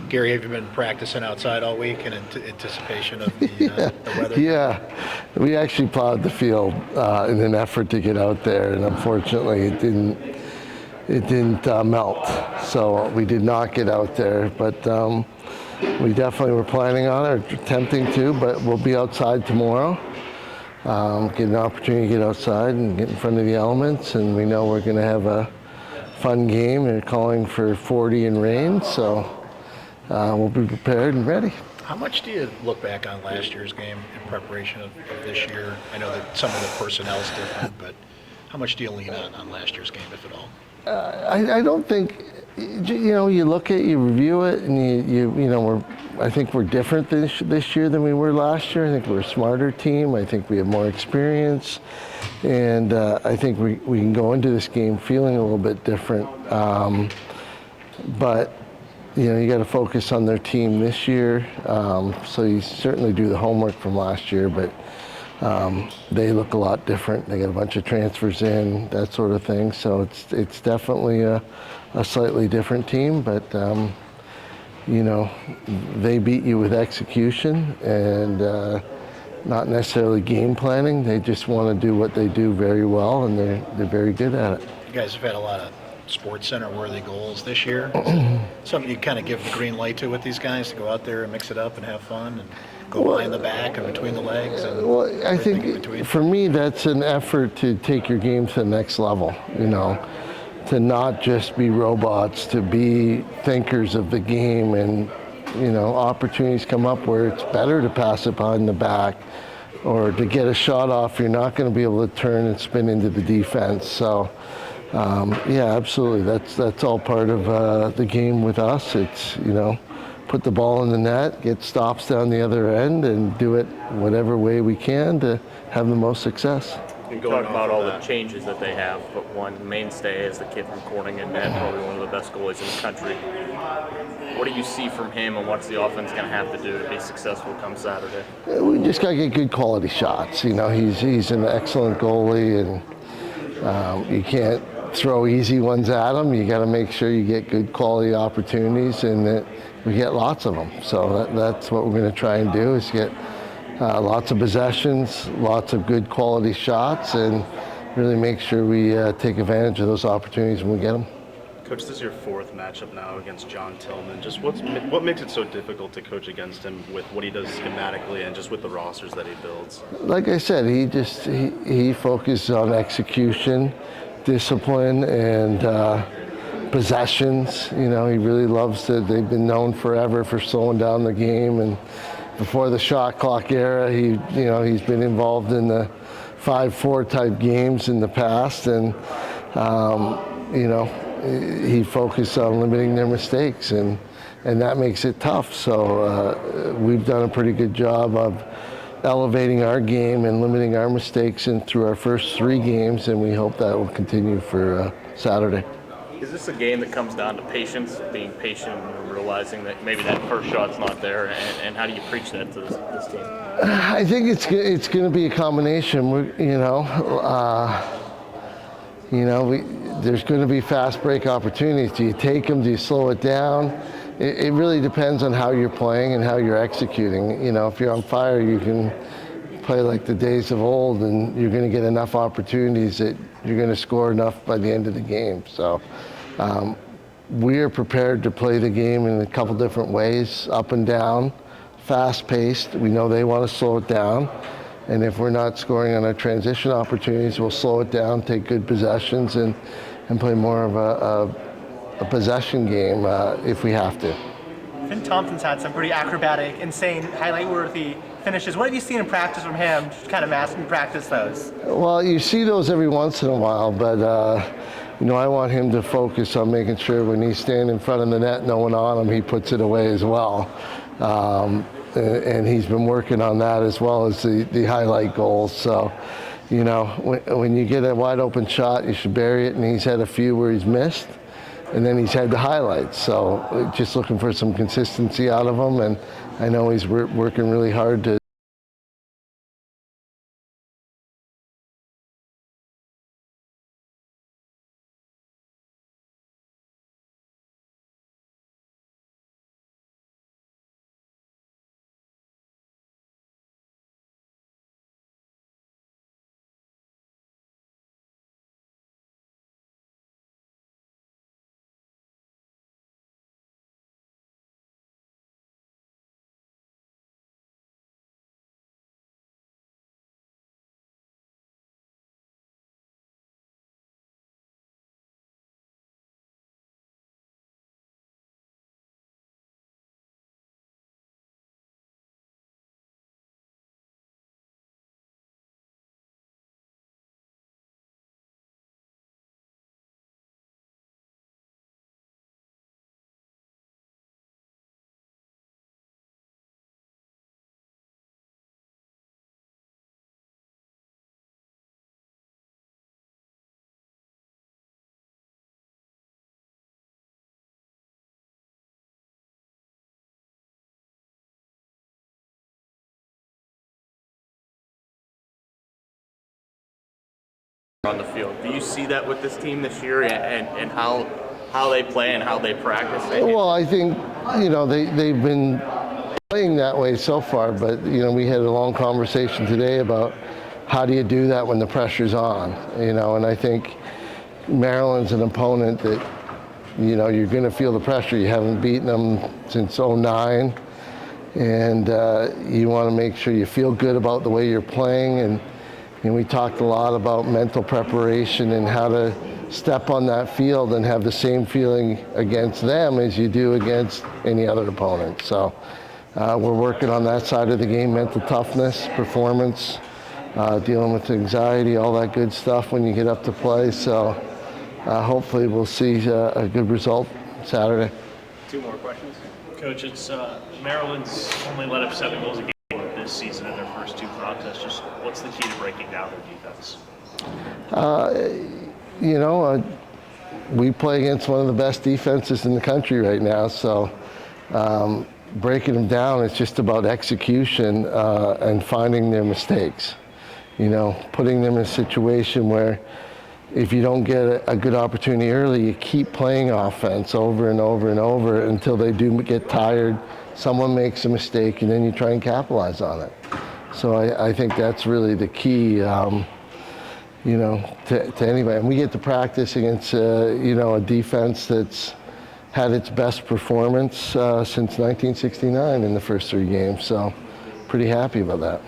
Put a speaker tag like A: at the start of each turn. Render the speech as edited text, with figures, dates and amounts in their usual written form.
A: Gary, have you been practicing outside all week in anticipation of the weather?
B: Yeah, we actually plowed the field in an effort to get out there, and unfortunately, it didn't melt. So we did not get out there, but we definitely were planning on it, or attempting to. But we'll be outside tomorrow. Get an opportunity to get outside and get in front of the elements, and we know we're going to have a fun game. They're calling for 40 and rain, so we'll be prepared and ready.
A: How much do you look back on last year's game in preparation of this year? I know that some of the personnel is different, but how much do you lean on last year's game, if at all?
B: I don't think, you look at, you review it, and I think we're different this year than we were last year. I think we're a smarter team. I think we have more experience, and I think we can go into this game feeling a little bit different. But you got to focus on their team this year. So you certainly do the homework from last year, but they look a lot different. They got a bunch of transfers in, that sort of thing. So it's definitely a slightly different team, but they beat you with execution and not necessarily game planning. They just want to do what they do very well, and they're very good at it.
A: You guys have had a lot of Sports Center worthy goals this year. Is it something you kind of give the green light to with these guys to go out there and mix it up and have fun and go behind the back and between the legs? And
B: well, I think for me that's an effort to take your game to the next level. To not just be robots, to be thinkers of the game, and opportunities come up where it's better to pass it behind the back or to get a shot off. You're not going to be able to turn and spin into the defense. So yeah, absolutely. That's all part of the game with us. It's put the ball in the net, get stops down the other end, and do it whatever way we can to have the most success.
C: You talk about all the changes that they have, but one mainstay is the kid from Corning and net, probably one of the best goalies in the country. What do you see from him, and what's the offense going to have to do to be successful come Saturday?
B: We just got to get good quality shots. He's an excellent goalie, and you can't throw easy ones at him. You got to make sure you get good quality opportunities, and that we get lots of them. So that's what we're going to try and do, is get lots of possessions, lots of good quality shots, and really make sure we take advantage of those opportunities when we get them.
D: Coach, this is your fourth matchup now against John Tillman. Just what makes it so difficult to coach against him with what he does schematically and just with the rosters that he builds?
B: Like I said, he focuses on execution, discipline, and possessions. He really loves to. They've been known forever for slowing down the game, and before the shot clock era, he's been involved in the 5-4 type games in the past, and he focused on limiting their mistakes, and that makes it tough. So we've done a pretty good job of elevating our game and limiting our mistakes through our first 3 games, and we hope that will continue for Saturday.
C: Is this a game that comes down to patience, being patient and realizing that maybe that first shot's not there, and how do you preach that to this team?
B: I think it's going to be a combination. There's going to be fast break opportunities. Do you take them? Do you slow it down? It really depends on how you're playing and how you're executing. If you're on fire, you can play like the days of old, and you're going to get enough opportunities that you're going to score enough by the end of the game. So we are prepared to play the game in a couple different ways, up and down, fast-paced. We know they want to slow it down. And if we're not scoring on our transition opportunities, we'll slow it down, take good possessions, and play more of a possession game if we have to.
E: Finn Thompson's had some pretty acrobatic, insane, highlight-worthy finishes. What have you seen in practice from him? Just kind of master and practice those.
B: Well, you see those every once in a while, but I want him to focus on making sure when he's standing in front of the net, no one on him, he puts it away as well. And he's been working on that as well as the highlight goals. So, when you get a wide open shot, you should bury it, and he's had a few where he's missed, and then he's had the highlights. So just looking for some consistency out of him, and I know he's working really hard to
C: on the field. Do you see that with this team this year, and how they play and how they practice?
B: Well, I think, they've been playing that way so far, but, we had a long conversation today about how do you do that when the pressure's on, and I think Maryland's an opponent that, you're going to feel the pressure. You haven't beaten them since '09, and you want to make sure you feel good about the way you're playing, and we talked a lot about mental preparation and how to step on that field and have the same feeling against them as you do against any other opponent. So we're working on that side of the game, mental toughness, performance, dealing with anxiety, all that good stuff when you get up to play. So hopefully we'll see a good result Saturday.
C: 2 more questions.
F: Coach, it's Maryland's only let up 7 goals a game this season in their first 2 contests. Just what's the key to breaking down their defense?
B: We play against one of the best defenses in the country right now, so breaking them down, it's just about execution and finding their mistakes. Putting them in a situation where if you don't get a good opportunity early, you keep playing offense over and over and over until they do get tired, someone makes a mistake, and then you try and capitalize on it. So I think that's really the key, to anybody. And we get to practice against, a defense that's had its best performance since 1969 in the first 3 games. So pretty happy about that.